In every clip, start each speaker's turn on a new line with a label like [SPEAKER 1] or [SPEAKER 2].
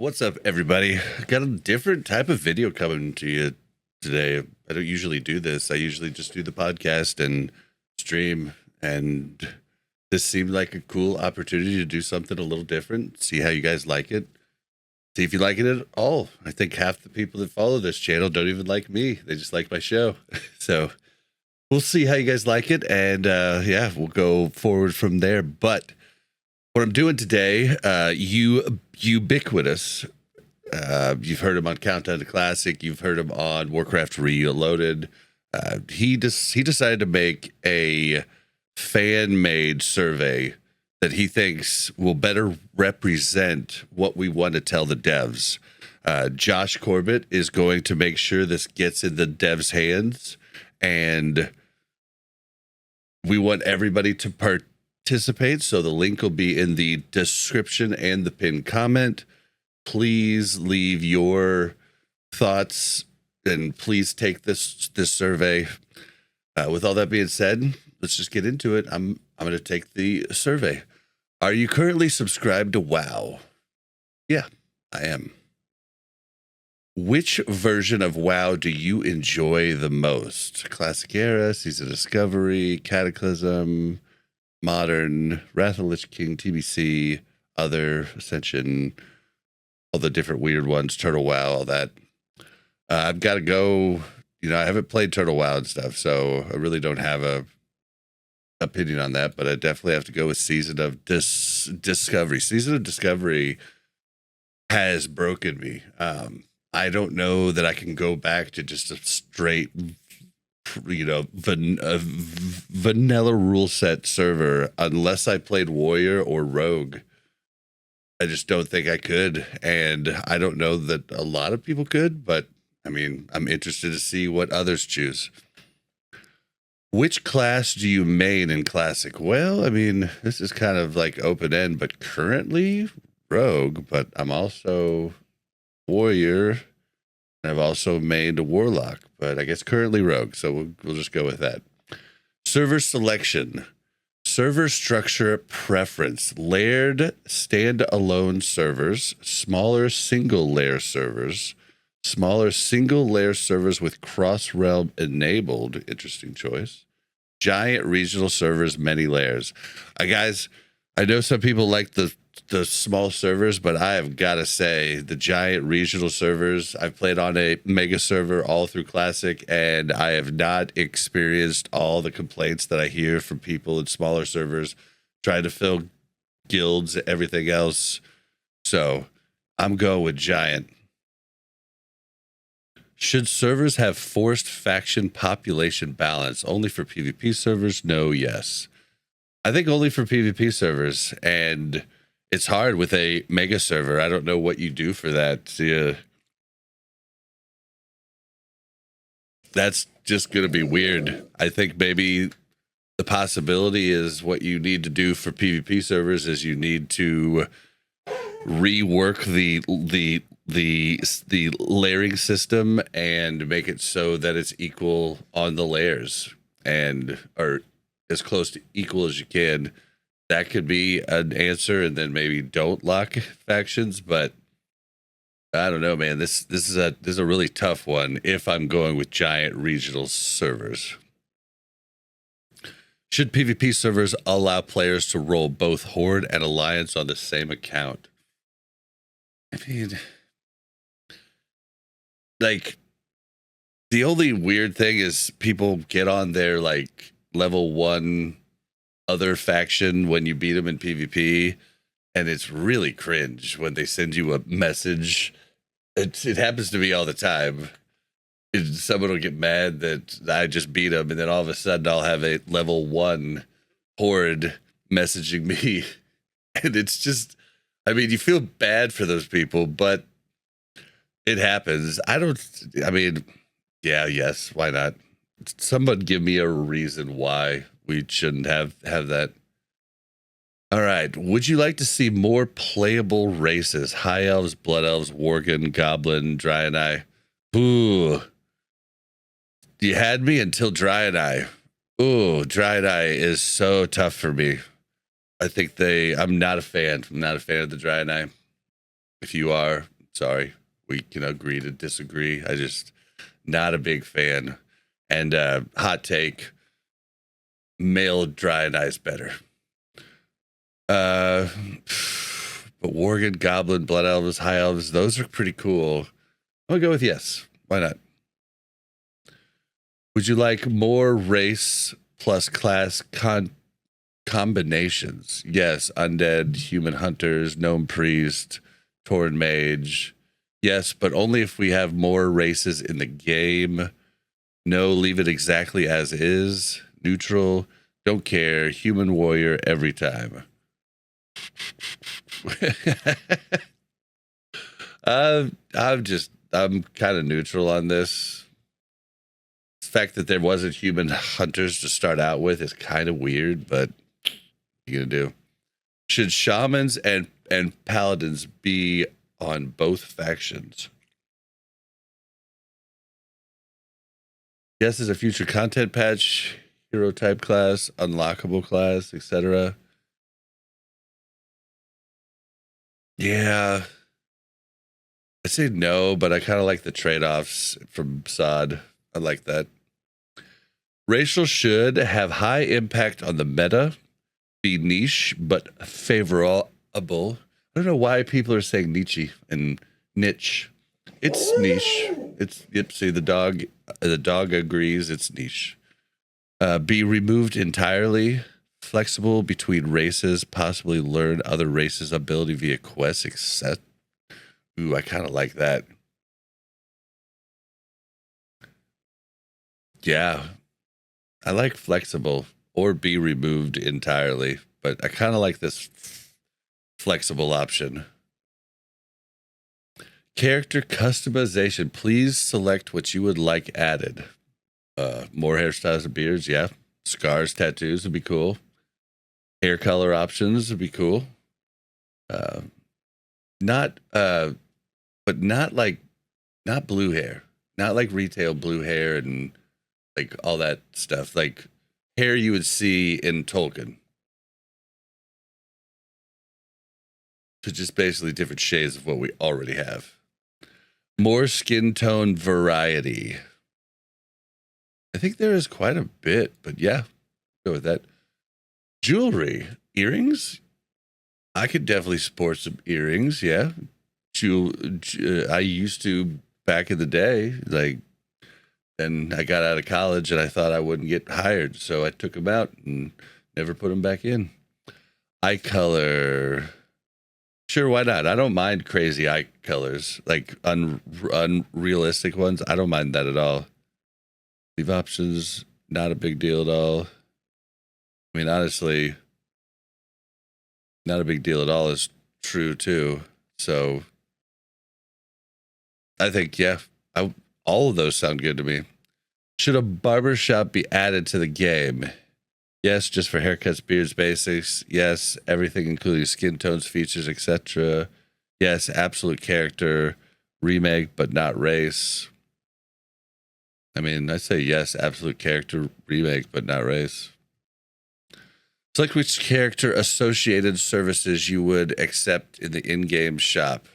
[SPEAKER 1] What's up, everybody? Got a different type of video coming to you today. I don't usually do this. I usually just do the podcast and stream, and this seemed like a cool opportunity to do something a little different, see how you guys like it, see if you like it at all. I think half the people that follow this channel don't even like me. They just like my show. So we'll see how you guys like it, and yeah, we'll go forward from there. But what I'm doing today, ubiquitous. You've heard him on Countdown to Classic. You've heard him on Warcraft Reloaded. He decided to make a fan-made survey that he thinks will better represent what we want to tell the devs. Josh Corbett is going to make sure this gets in the devs' hands, and we want everybody to participate. So the link will be in the description and the pinned comment. Please leave your thoughts and please take this survey. With all that being said, let's just get into it. I'm going to take the survey. Are you currently subscribed to WoW? Yeah, I am. Which version of WoW do you enjoy the most? Classic Era, Season Discovery, Cataclysm, Modern, Wrath of the Lich King, TBC, Other, Ascension, all the different weird ones, Turtle WoW, all that. I've got to go, I haven't played Turtle WoW and stuff, so I really don't have a opinion on that, but I definitely have to go with Season of Discovery. Season of Discovery has broken me. I don't know that I can go back to just a straight, vanilla rule set server unless I played Warrior or Rogue. I just don't think I could, and I don't know that a lot of people could, but I mean, I'm interested to see what others choose. Which class do you main in Classic? Well, I mean, this is kind of like open-end, but currently Rogue, but I'm also Warrior, and I've also mained a Warlock, but I guess currently Rogue, so we'll just go with that. Server selection. Server structure preference: layered standalone servers, smaller single layer servers, smaller single layer servers with cross realm enabled. Interesting choice. Giant regional servers, many layers. Guys, I know some people like the small servers, but I have got to say the giant regional servers, I've played on a mega server all through Classic, and I have not experienced all the complaints that I hear from people in smaller servers trying to fill guilds, everything else. So I'm going with giant. Should servers have forced faction population balance? Only for PvP servers? No, yes. I think only for PvP servers, and it's hard with a mega server. I don't know what you do for that. That's just going to be weird. I think maybe the possibility is what you need to do for PvP servers is you need to rework the layering system and make it so that it's equal on the layers or as close to equal as you can. That could be an answer, and then maybe don't lock factions, but I don't know, man. This is a really tough one if I'm going with giant regional servers. Should PvP servers allow players to roll both Horde and Alliance on the same account? I mean, like, the only weird thing is people get on their like level 1 other faction when you beat them in PvP, and it's really cringe when they send you a message. It happens to me all the time. Someone will get mad that I just beat them, and then all of a sudden I'll have a level 1 horde messaging me, and it's just, I mean, you feel bad for those people, but it happens. Yes, why not? Someone give me a reason why we shouldn't have that. All right. Would you like to see more playable races? High elves, blood elves, worgen, goblin, Draenei. Ooh. You had me until Draenei. Ooh, Draenei is so tough for me. I think I'm not a fan. I'm not a fan of the Draenei. If you are, sorry, we can agree to disagree. I just not a big fan. And hot take, male dry and ice better. But Worgen, Goblin, Blood Elves, High Elves, those are pretty cool. I'll go with yes. Why not? Would you like more race plus class combinations? Yes, undead, human hunters, gnome priest, Tauren mage. Yes, but only if we have more races in the game. No, leave it exactly as is. Neutral, don't care. Human warrior every time. I'm kind of neutral on this. The fact that there wasn't human hunters to start out with is kind of weird, but what are you gonna do? Should shamans and paladins be on both factions? Yes, as a future content patch, hero type class, unlockable class, etc. Yeah, I'd say no, but I kind of like the trade-offs from Sod. I like that. Racial should have high impact on the meta, be niche but favorable. I don't know why people are saying niche and niche. It's niche. It's yep. See the dog agrees. It's niche. Be removed entirely. Flexible between races. Possibly learn other races' ability via quests. Except, ooh, I kind of like that. Yeah, I like flexible or be removed entirely, but I kind of like this flexible option. Character customization. Please select what you would like added. More hairstyles and beards, yeah. Scars, tattoos would be cool. Hair color options would be cool. Not but not like not blue hair. Not like retail blue hair and like all that stuff. Like hair you would see in Tolkien. So just basically different shades of what we already have. More skin tone variety. I think there is quite a bit, but yeah, go with that. Jewelry, earrings. I could definitely support some earrings. Yeah, I used to back in the day. Like, then I got out of college and I thought I wouldn't get hired, so I took them out and never put them back in. Eye color. Sure, why not? I don't mind crazy eye colors, like unrealistic ones. I don't mind that at all. Leave options, not a big deal at all. I mean, honestly, not a big deal at all is true too. So I think, yeah, all of those sound good to me. Should a barbershop be added to the game? Yes, just for haircuts, beards, basics. Yes, everything including skin tones, features, etc. Yes, absolute character remake, but not race. I mean, I say yes, absolute character remake, but not race. Select which character associated services you would accept in the in-game shop.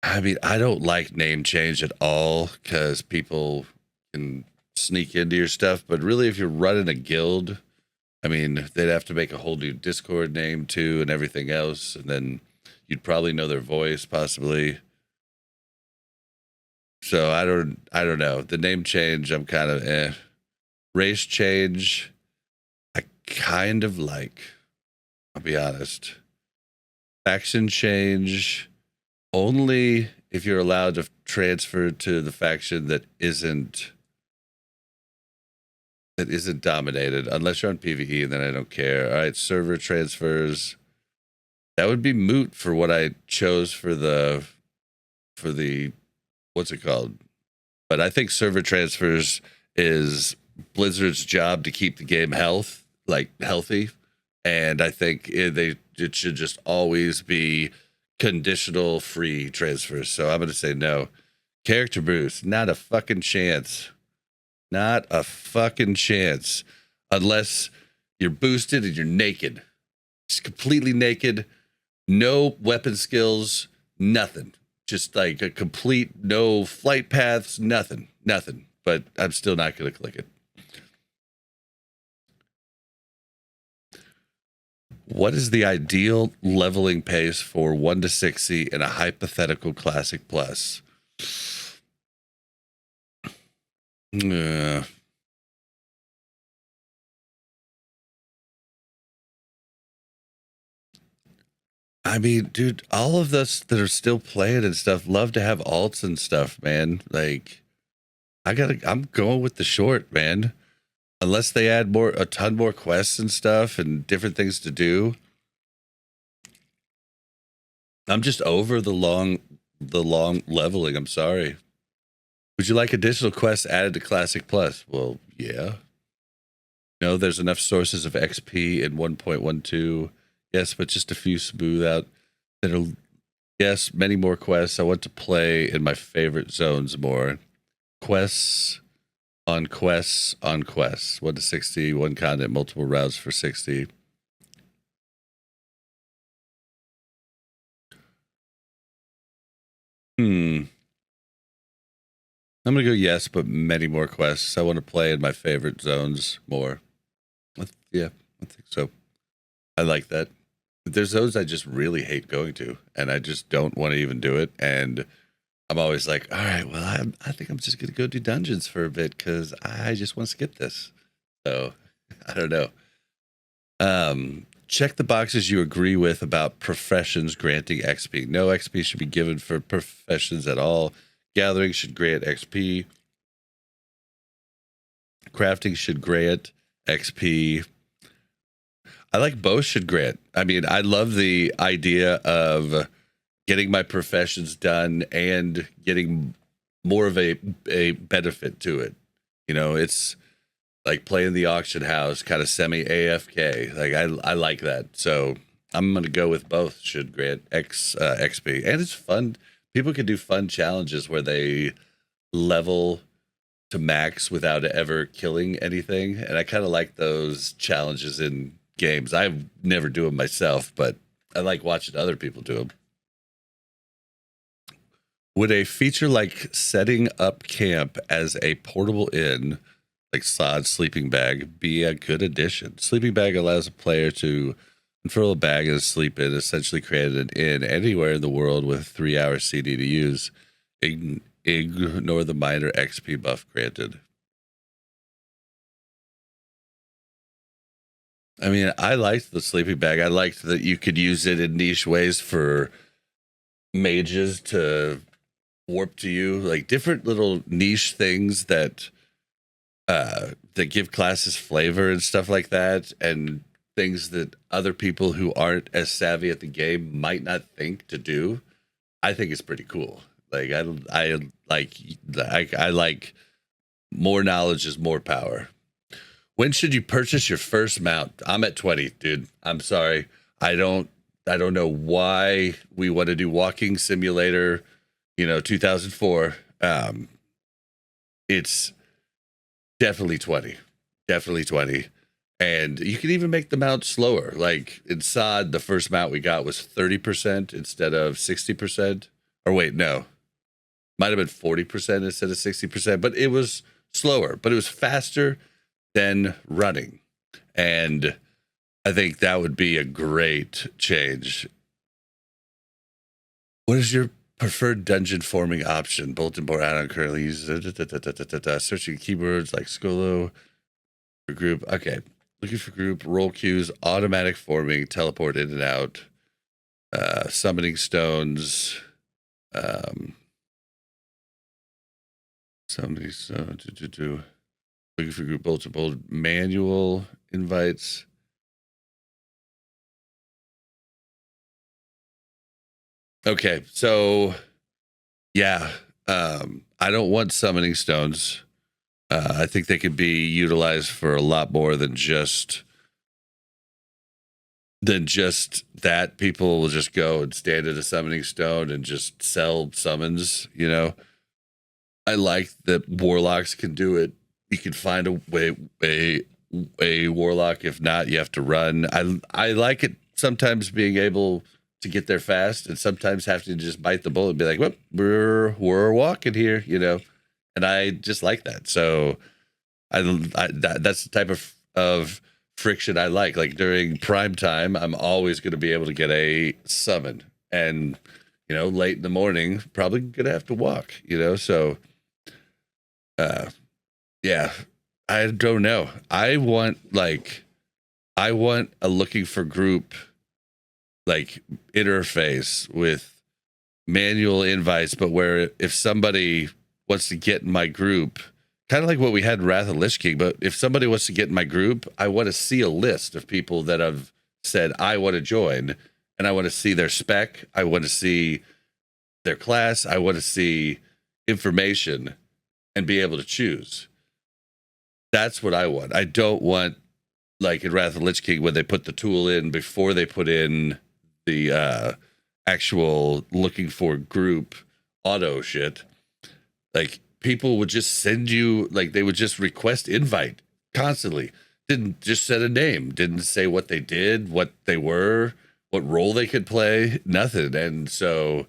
[SPEAKER 1] I mean, I don't like name change at all because people can sneak into your stuff. But really, if you're running a guild, I mean, they'd have to make a whole new Discord name too and everything else. And then you'd probably know their voice possibly. So I don't know. The name change, I'm kind of eh. Race change, I kind of like. I'll be honest. Faction change, only if you're allowed to transfer to the faction that isn't dominated, unless you're on PvE, and then I don't care. All right, server transfers. That would be moot for what I chose for the what's it called? But I think server transfers is Blizzard's job to keep the game healthy, and I think it should just always be conditional free transfers. So I'm going to say no. Character boost, not a fucking chance. Not a fucking chance. Unless you're boosted and you're naked. Just completely naked. No weapon skills. nothing. Just like a complete no flight paths, nothing. But I'm still not going to click it. What is the ideal leveling pace for 1 to 60 in a hypothetical Classic Plus? I mean, dude, all of us that are still playing and stuff love to have alts and stuff, man. Like, I'm going with the short, man. Unless they add a ton more quests and stuff and different things to do. I'm just over the long leveling. I'm sorry. Would you like additional quests added to Classic Plus? Well, yeah. No, there's enough sources of XP in 1.12. Yes, but just a few smooth out that are. Yes, many more quests. I want to play in my favorite zones more. Quests on quests on quests. 1 to 60, one continent, multiple routes for 60. I'm going to go yes, but many more quests. I want to play in my favorite zones more. Yeah, I think so. I like that. There's zones I just really hate going to, and I just don't want to even do it. And I'm always like, all right, well, I think I'm just going to go do dungeons for a bit because I just want to skip this. So I don't know. Check the boxes you agree with about professions granting XP. No XP should be given for professions at all. Gathering should grant XP. Crafting should grant XP. I like both should grant. I mean, I love the idea of getting my professions done and getting more of a benefit to it. You know, it's like playing the auction house, kind of semi AFK. Like I like that. So I'm gonna go with both. Should grant XP, and it's fun. People can do fun challenges where they level to max without ever killing anything, and I kind of like those challenges in games. I never do them myself, but I like watching other people do them. Would a feature like setting up camp as a portable inn, like Sod sleeping bag, be a good addition? Sleeping bag allows a player to unfurl a bag and sleep in, essentially created an inn anywhere in the world with 3-hour CD to use. Ignore the minor XP buff granted. I mean, I liked the sleeping bag. I liked that you could use it in niche ways for mages to warp to you, like different little niche things that give classes flavor and stuff like that, and things that other people who aren't as savvy at the game might not think to do. I think it's pretty cool. Like I like more knowledge is more power. When should you purchase your first mount? I'm at 20, dude. I'm sorry. I don't know why we want to do walking simulator, 2004. It's definitely 20. Definitely 20. And you can even make the mount slower. Like in SOD, the first mount we got was 30% instead of 60%. Or wait, no. Might have been 40% instead of 60%, but it was slower, but it was faster than running. And I think that would be a great change. What is your preferred dungeon forming option? Bulletin board add-on currently uses searching keywords like Scolo for group. Okay. Looking for group, roll queues, automatic forming, teleport in and out, summoning stones, summoning stones, looking for group, bulletin board, manual invites. Okay, so yeah, I don't want summoning stones. I think they could be utilized for a lot more than just that. People will just go and stand at a summoning stone and just sell summons. I like that warlocks can do it. You can find a way a warlock. If not, you have to run. I like it sometimes being able to get there fast, and sometimes have to just bite the bullet and be like, well, we're walking here, you know. And I just like that. So that's the type of friction I like. Like during prime time, I'm always going to be able to get a summon, and you know, late in the morning, probably gonna have to walk. You know, so yeah, I don't know. I want a looking for group like interface with manual invites, but where if somebody wants to get in my group, kind of like what we had in Wrath of Lich King, but if somebody wants to get in my group, I want to see a list of people that have said, I want to join, and I want to see their spec. I want to see their class. I want to see information and be able to choose. That's what I want. I don't want, like in Wrath of Lich King, when they put the tool in before they put in the actual looking for group auto shit. Like people would just send you, like they would just request invite constantly. Didn't just set a name, didn't say what they did, what they were, what role they could play, nothing. And so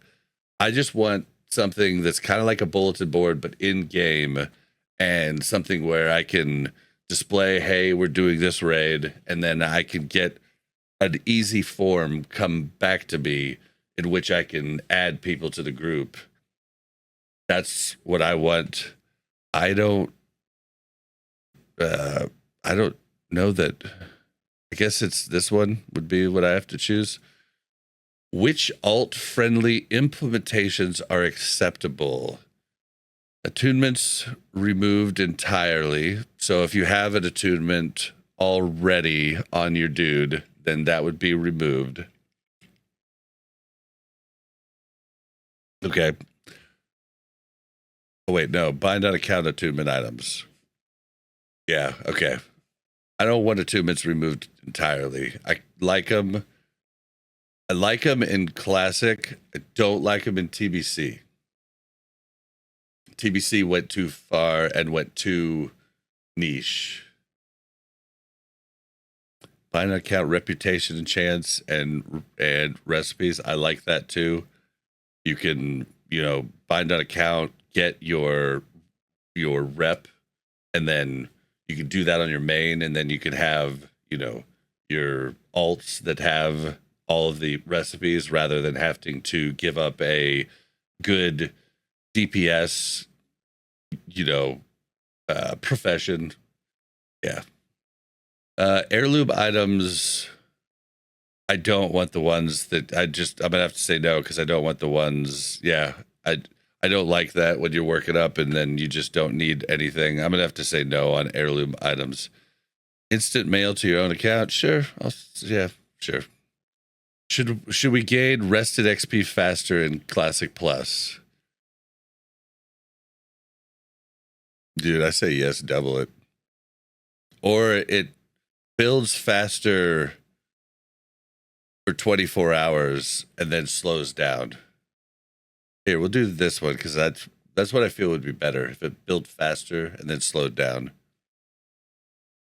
[SPEAKER 1] I just want something that's kind of like a bulletin board, but in game, and something where I can display, hey, we're doing this raid, and then I can get an easy form come back to me in which I can add people to the group. That's what I want. I don't know that. I guess it's this one would be what I have to choose. Which alt-friendly implementations are acceptable? Attunements removed entirely. So if you have an attunement already on your dude, then that would be removed. Okay. Oh, wait, no. Bind on account attunement items. Yeah, okay. I don't want attunements removed entirely. I like them. I like them in Classic. I don't like them in TBC. TBC went too far and went too niche. Bind on account reputation and chance and recipes. I like that too. You can, you know, bind on account, get your rep, and then you can do that on your main, and then you can have, you know, your alts that have all of the recipes rather than having to give up a good DPS, you know, profession. Yeah. Heirloom items, I don't want the ones that I'm gonna have to say no, because I don't want the ones. Yeah, I don't like that when you're working up and then you just don't need anything. I'm gonna have to say no on heirloom items. Instant mail to your own account, sure. Yeah, sure. Should we gain rested XP faster in Classic Plus? Dude, I say yes, double it. Or it builds faster for 24 hours and then slows down. Here, we'll do this one because that's what I feel would be better, if it built faster and then slowed down.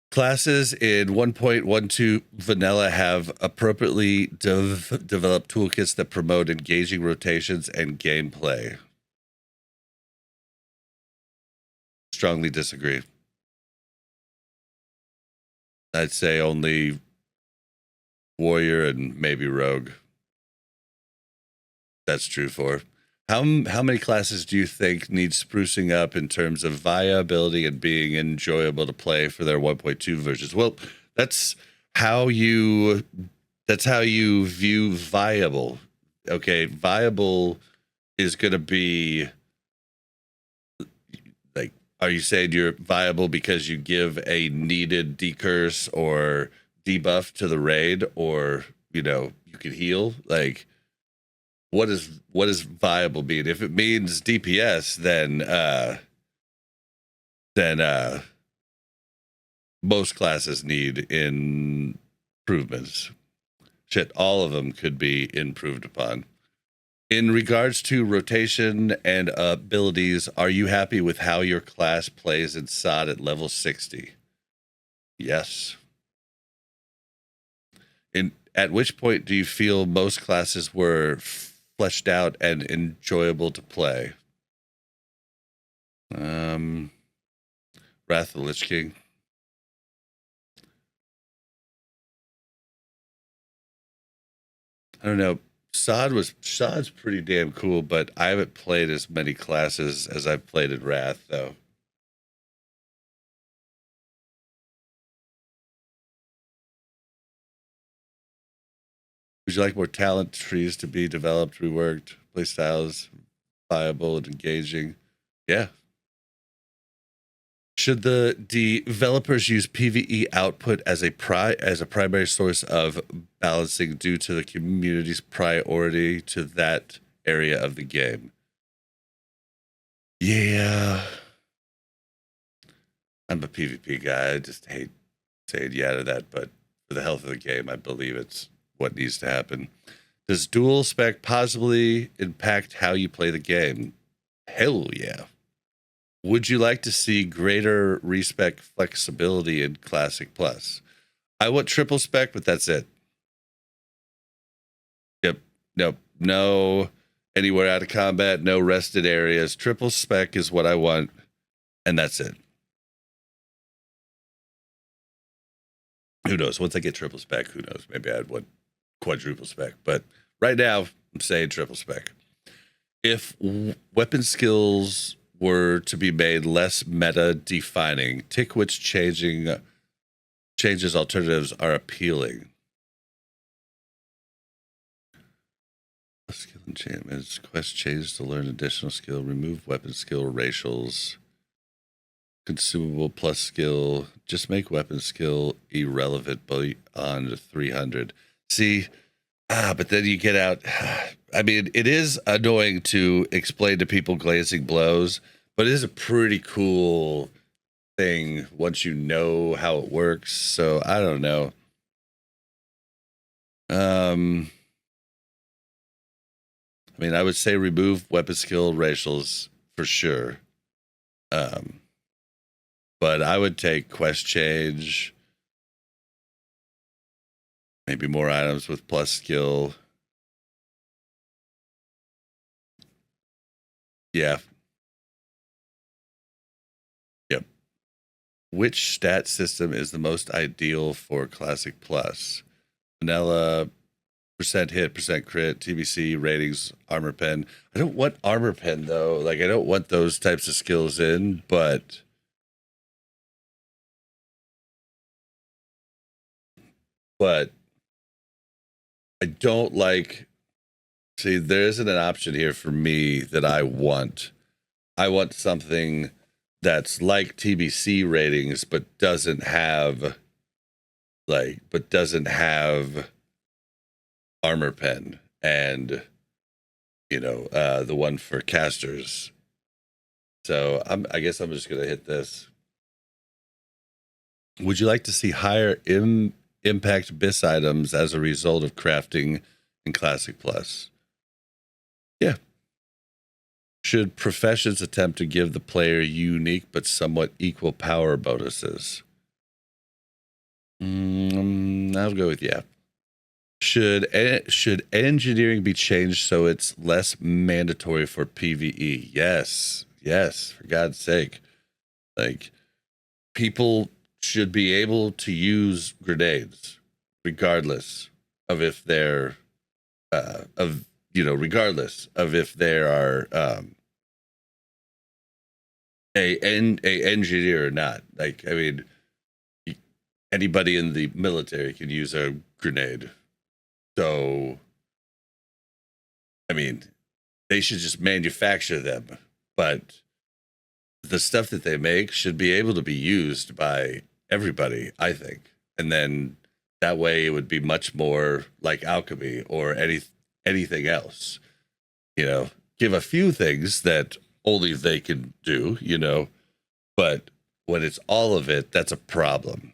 [SPEAKER 1] Classes in 1.12 vanilla have appropriately developed toolkits that promote engaging rotations and gameplay. Strongly disagree. I'd say only warrior and maybe rogue. That's true for. How many classes do you think need sprucing up in terms of viability and being enjoyable to play for their 1.2 versions? Well, that's how you view viable. Okay, viable is going to be like, are you saying you're viable because you give a needed decurse or debuff to the raid, or you know, you can heal? Like, what is viable mean? If it means DPS, then most classes need improvements. Shit, all of them could be improved upon. In regards to rotation and abilities, are you happy with how your class plays in SOD at level 60? Yes. at which point do you feel most classes were fleshed out and enjoyable to play? Wrath of the Lich King. I don't know. Sod's pretty damn cool, but I haven't played as many classes as I've played in Wrath, though. Would you like more talent trees to be developed, reworked, play styles viable and engaging? Yeah. Should the developers use PvE output as a primary source of balancing due to the community's priority to that area of the game? Yeah. I'm a PvP guy. I just hate saying yeah to that, but for the health of the game, I believe it's what needs to happen. Does dual spec positively impact how you play the game? Hell yeah. Would you like to see greater respec flexibility in Classic Plus? I want triple spec, but that's it. Yep. Nope. No anywhere out of combat, no rested areas. Triple spec is what I want, and that's it. Who knows? Once I get triple spec, who knows? Maybe I'd want quadruple spec. But right now, I'm saying triple spec. If weapon skills were to be made less meta defining, tick which changes alternatives are appealing. Skill enchantments, quest change to learn additional skill, remove weapon skill racials, consumable plus skill, just make weapon skill irrelevant beyond 300. See, but then you get out. I mean, it is annoying to explain to people glancing blows, but it is a pretty cool thing once you know how it works. So I don't know. I mean, I would say remove weapon skill racials for sure. But I would take quest change, maybe more items with plus skill. Yeah. Yep. Which stat system is the most ideal for Classic Plus? Vanilla, percent hit, percent crit, TBC, ratings, armor pen. I don't want armor pen though. Like I don't want those types of skills in, but I don't like. See, there isn't an option here for me that I want. I want something that's like TBC ratings, but doesn't have armor pen and the one for casters. So I guess I'm just gonna hit this. Would you like to see higher impact BIS items as a result of crafting in Classic Plus? Yeah. Should professions attempt to give the player unique but somewhat equal power bonuses? I'll go with yeah. Should engineering be changed so it's less mandatory for PvE? Yes, for God's sake. Like people should be able to use grenades regardless of if they're regardless of if there are a engineer or not. Like I mean, anybody in the military can use a grenade. So, I mean, they should just manufacture them, but the stuff that they make should be able to be used by everybody, I think. And then that way it would be much more like alchemy or anything else. Give a few things that only they can do, but when it's all of it, that's a problem.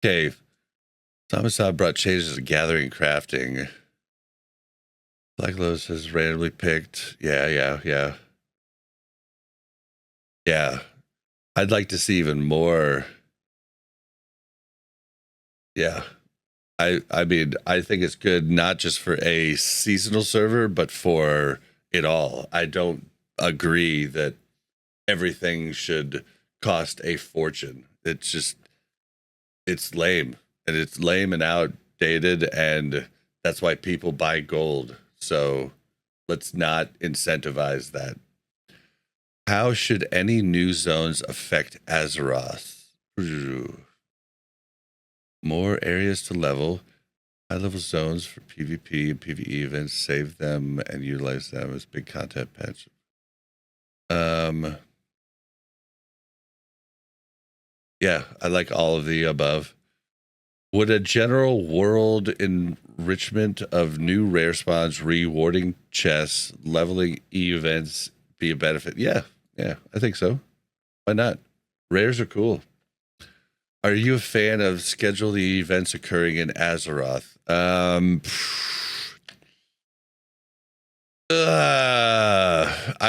[SPEAKER 1] Okay. Thomas brought changes to gathering crafting. Black Lotus is randomly picked. Yeah. I'd like to see even more Yeah. I mean, I think it's good not just for a seasonal server, but for it all. I don't agree that everything should cost a fortune. It's lame, and it's lame and outdated, and that's why people buy gold. So let's not incentivize that. How should any new zones affect Azeroth? More areas to level, high level zones for PvP and PvE events, save them and utilize them as big content patch. Yeah, I like all of the above. Would a general world enrichment of new rare spawns, rewarding chests, leveling events be a benefit? Yeah, I think so. Why not? Rares are cool. Are you a fan of scheduled events occurring in Azeroth? I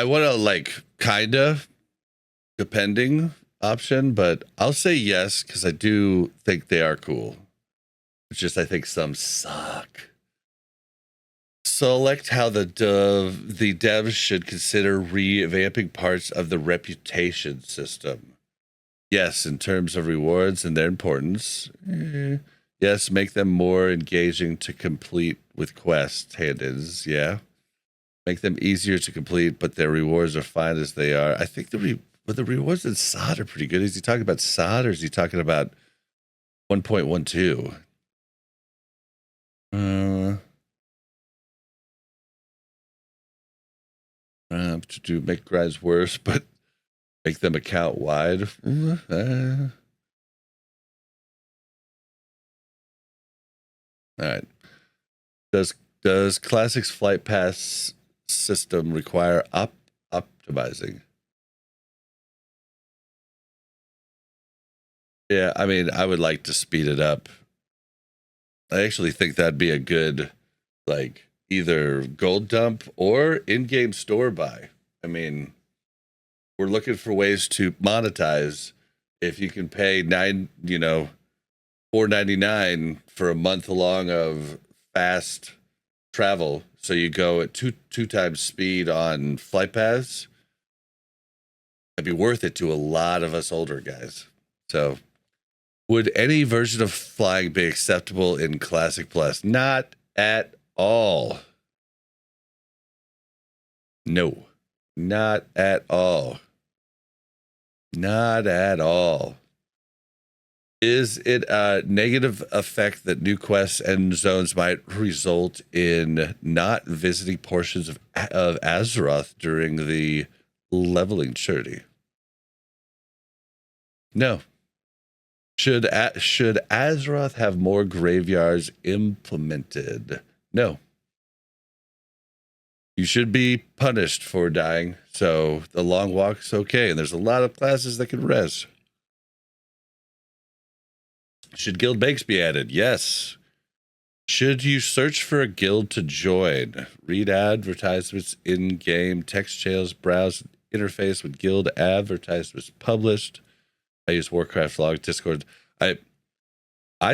[SPEAKER 1] want to like kinda depending option, but I'll say yes because I do think they are cool. It's just I think some suck. Select how the devs should consider revamping parts of the reputation system. Yes, in terms of rewards and their importance. Yes, make them more engaging to complete with quests, hand-ins. Yeah. Make them easier to complete, but their rewards are fine as they are. I think but the rewards in SOD are pretty good. Is he talking about SOD or is he talking about 1.12? To make grinds worse, but make them account wide. All right. Does Classic's Flight Pass system require optimizing? Yeah, I mean, I would like to speed it up. I actually think that'd be a good, like, either gold dump or in-game store buy. I mean, we're looking for ways to monetize. If you can pay $4.99 for a month long of fast travel, so you go at two times speed on flight paths, it'd be worth it to a lot of us older guys. So, would any version of flying be acceptable in Classic Plus? Not at all. No, not at all. Not at all. Is it a negative effect that new quests and zones might result in not visiting portions of Azeroth during the leveling journey? No. Should Azeroth have more graveyards implemented? No. You should be punished for dying, so the long walk's okay, and there's a lot of classes that can res. Should guild banks be added? Yes. Should you search for a guild to join? Read advertisements in game, text channels, browse interface with guild advertisements published. I use Warcraft log, Discord. I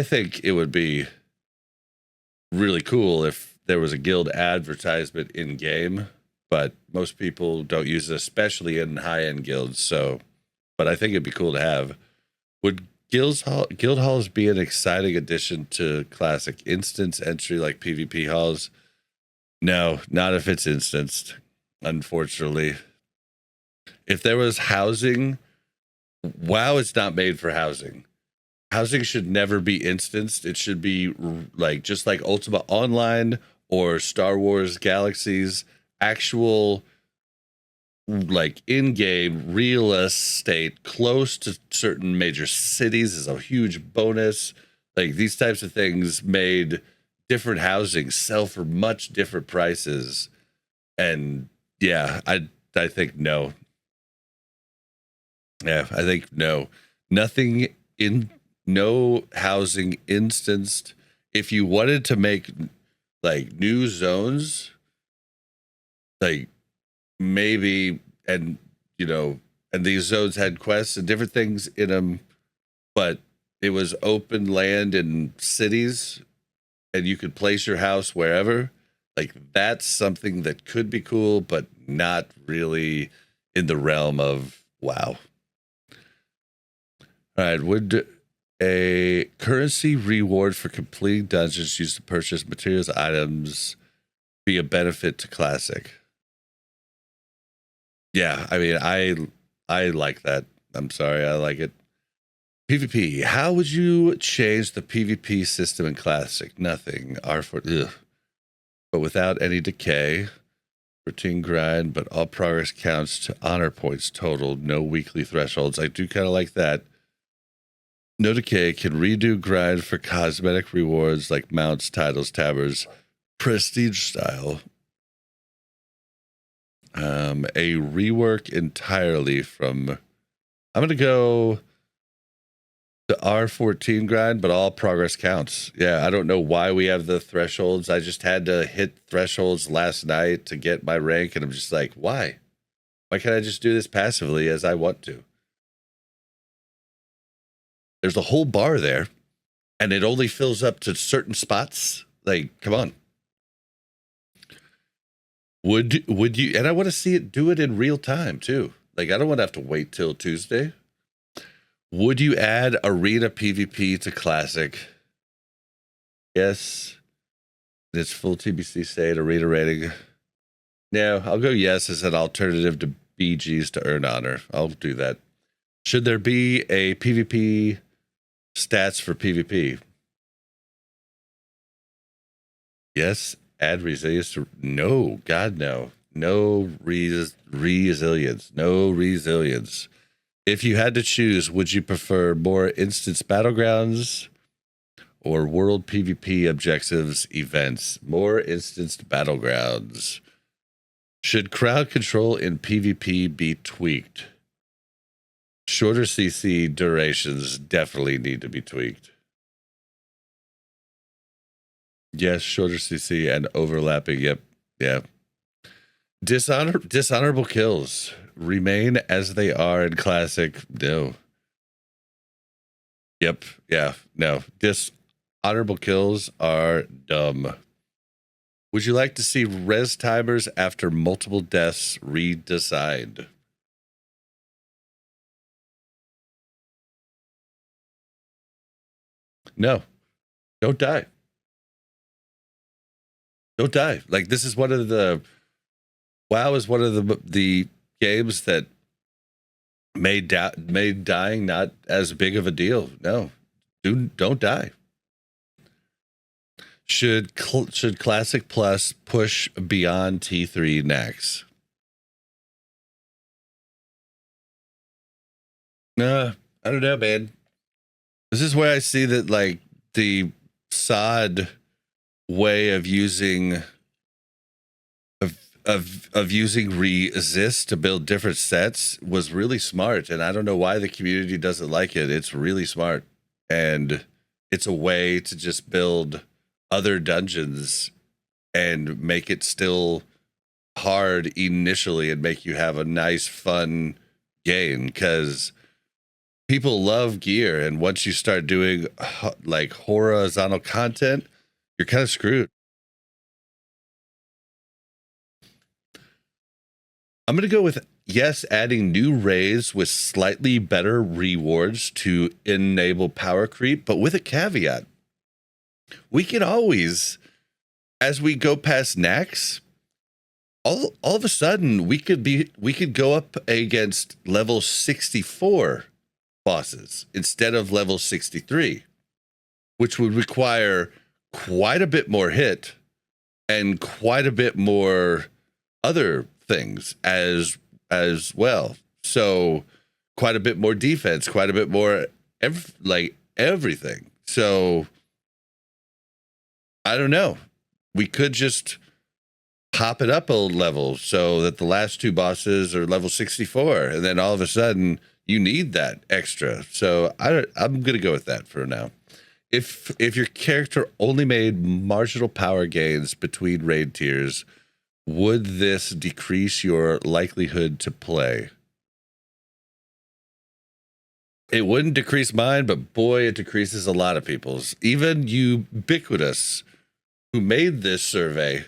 [SPEAKER 1] think it would be really cool if there was a guild advertisement in game, but most people don't use it, especially in high-end guilds. So, but I think it'd be cool to have. Would guild halls be an exciting addition to classic instance entry like PvP halls? No, not if it's instanced, unfortunately. If there was housing, WoW is not made for housing. Housing should never be instanced. It should be like just like Ultima Online or Star Wars Galaxies, actual like in-game real estate close to certain major cities is a huge bonus. Like these types of things made different housing sell for much different prices. And yeah, I think no. Yeah, I think no. Nothing in no housing instanced. If you wanted to make like new zones, like maybe, and and these zones had quests and different things in them, but it was open land in cities and you could place your house wherever, like that's something that could be cool, but not really in the realm of WoW. All right, would a currency reward for completing dungeons used to purchase materials items be a benefit to Classic? Yeah, I mean, I like that. I'm sorry, I like it. PvP. How would you change the PvP system in Classic? Nothing. R4. Ugh. But without any decay. Routine grind, but all progress counts to honor points total. No weekly thresholds. I do kind of like that. No decay. Can redo grind for cosmetic rewards like mounts, titles, tabards, prestige style. A rework entirely from. I'm gonna go the R14 grind, but all progress counts. Yeah, I don't know why we have the thresholds. I just had to hit thresholds last night to get my rank, and I'm just like, why? Why can't I just do this passively as I want to? There's a whole bar there, and it only fills up to certain spots. Like, come on. Would you? And I want to see it do it in real time too. Like, I don't want to have to wait till Tuesday. Would you add arena PvP to Classic? Yes. It's full TBC state, arena rating. No, I'll go yes as an alternative to BGs to earn honor. I'll do that. Should there be a PvP stats for PvP? Yes. Add resilience to... No, God, no. No resilience. No resilience. If you had to choose, would you prefer more instance battlegrounds or world PvP objectives events? More instanced battlegrounds. Should crowd control in PvP be tweaked? Shorter CC durations definitely need to be tweaked. Yes, shorter CC and overlapping. Yep. Yeah. Dishonorable kills remain as they are in Classic. No. Yep. Yeah. No. Dishonorable kills are dumb. Would you like to see res timers after multiple deaths redesigned? No. Don't die. Don't die. Like, this is one of the... WoW is one of the games that made dying not as big of a deal. No. Don't die. Should Classic Plus push beyond T3 next? I don't know, man. This is where I see that, like, the sod way of using of using resist to build different sets was really smart, and I don't know why the community doesn't like it. It's really smart, and it's a way to just build other dungeons and make it still hard initially and make you have a nice fun game, because people love gear, and once you start doing like horizontal content, you're kind of screwed. I'm going to go with yes, adding new raids with slightly better rewards to enable power creep, but with a caveat. We can always, as we go past Nax, all of a sudden we could go up against level 64 bosses instead of level 63, which would require quite a bit more hit and quite a bit more other things as well. So quite a bit more defense, quite a bit more everything. So I don't know. We could just pop it up a level so that the last two bosses are level 64, and then all of a sudden you need that extra. So I'm going to go with that for now. If your character only made marginal power gains between raid tiers, would this decrease your likelihood to play? It wouldn't decrease mine, but boy, it decreases a lot of people's. Even Ubiquitous, who made this survey,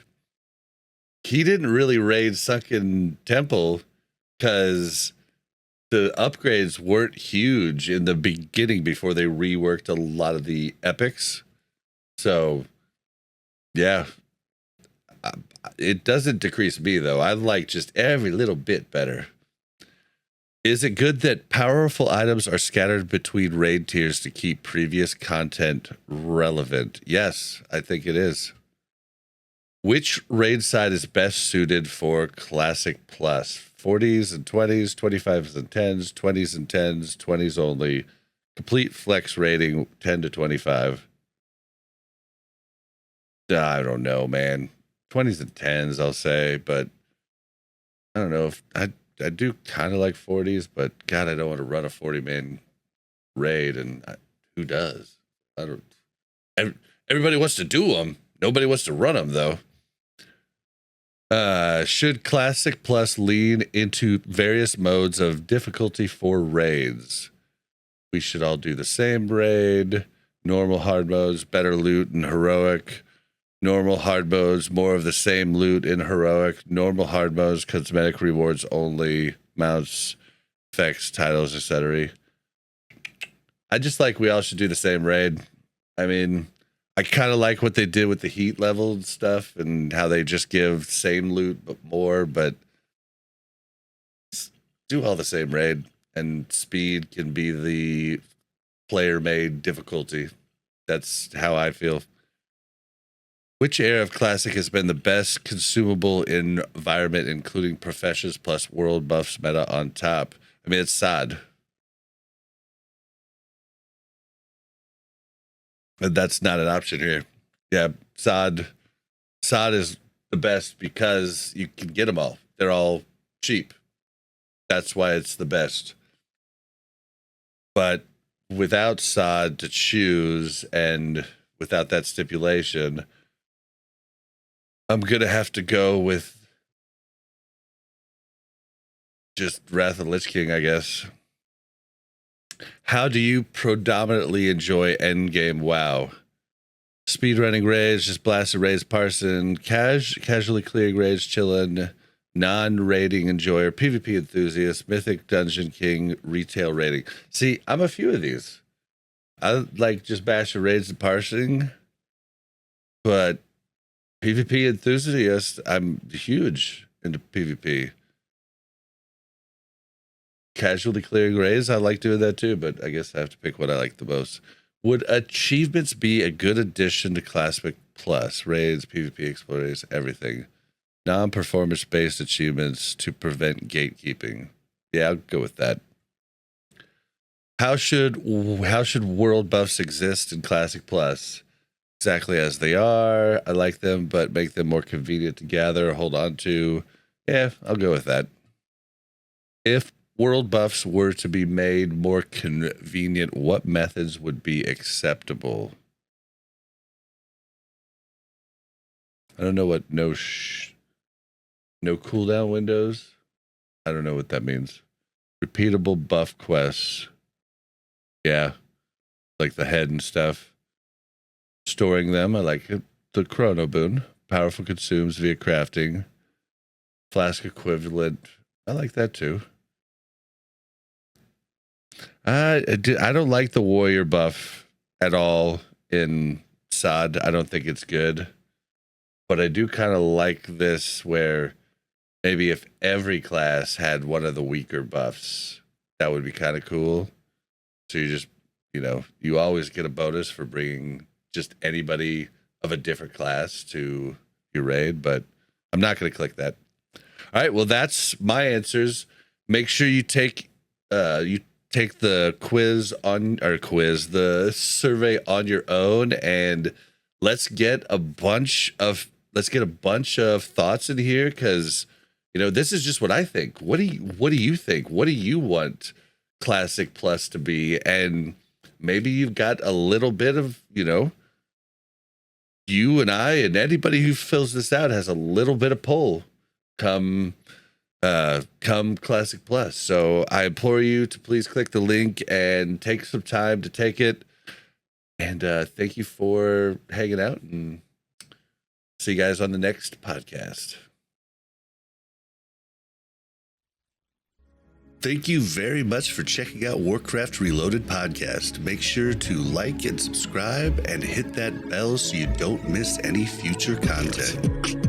[SPEAKER 1] he didn't really raid Sunken Temple because the upgrades weren't huge in the beginning before they reworked a lot of the epics. So, yeah, it doesn't decrease me, though. I like just every little bit better. Is it good that powerful items are scattered between raid tiers to keep previous content relevant? Yes, I think it is. Which raid side is best suited for Classic Plus? 40s and 20s, 25s and 10s, 20s and 10s, 20s only. Complete flex rating 10 to 25. I don't know, man. 20s and 10s, I'll say, but I don't know if I do kind of like 40s, but God, I don't want to run a 40-man raid, and who does? I don't. Everybody wants to do them. Nobody wants to run them, though. Should Classic Plus lean into various modes of difficulty for raids? We should all do the same raid. Normal hard modes, better loot and heroic. Normal hard modes, more of the same loot in heroic. Normal hard modes, cosmetic rewards only. Mounts, effects, titles, etc. I just like we all should do the same raid. I mean, I kind of like what they did with the heat level and stuff and how they just give same loot but more, but do all the same raid, and speed can be the player-made difficulty. That's how I feel. Which era of Classic has been the best consumable environment, including professions plus world buffs meta on top? I mean, it's SOD. But that's not an option here. Yeah, SOD is the best because you can get them all. They're all cheap. That's why it's the best. But without SOD to choose and without that stipulation, I'm going to have to go with just Wrath of the Lich King, I guess. How do you predominantly enjoy endgame WoW? Speedrunning raids, just blasted raids, parsing, casually clearing raids, chilling, non-raiding enjoyer, PvP enthusiast, mythic dungeon king, retail raiding. See, I'm a few of these. I like just bashing raids and parsing, but PvP enthusiast, I'm huge into PvP. Casually clearing raids, I like doing that too, but I guess I have to pick what I like the most. Would achievements be a good addition to Classic Plus? Raids, PvP explorators, everything. Non-performance based achievements to prevent gatekeeping. Yeah, I'll go with that. How should world buffs exist in Classic Plus? Exactly as they are. I like them, but make them more convenient to gather, hold on to. Yeah, I'll go with that. If world buffs were to be made more convenient, what methods would be acceptable? I don't know what no cooldown windows. I don't know what that means. Repeatable buff quests. Yeah, like the head and stuff. Storing them, I like it. The chrono boon. Powerful consumes via crafting. Flask equivalent. I like that too. I don't like the warrior buff at all in SOD. I don't think it's good. But I do kind of like this where maybe if every class had one of the weaker buffs, that would be kind of cool. So you just, you always get a bonus for bringing just anybody of a different class to your raid, but I'm not going to click that. All right, well, that's my answers. Make sure you take the the survey on your own, and let's get a bunch of thoughts in here, because this is just what I think. What do you think? What do you want Classic Plus to be? And maybe you've got a little bit of, you and I and anybody who fills this out has a little bit of pull. Come come Classic Plus. So I implore you to please click the link and take some time to take it. And thank you for hanging out, and see you guys on the next podcast. Thank you very much for checking out Warcraft Reloaded podcast. Make sure to like and subscribe and hit that bell so you don't miss any future content.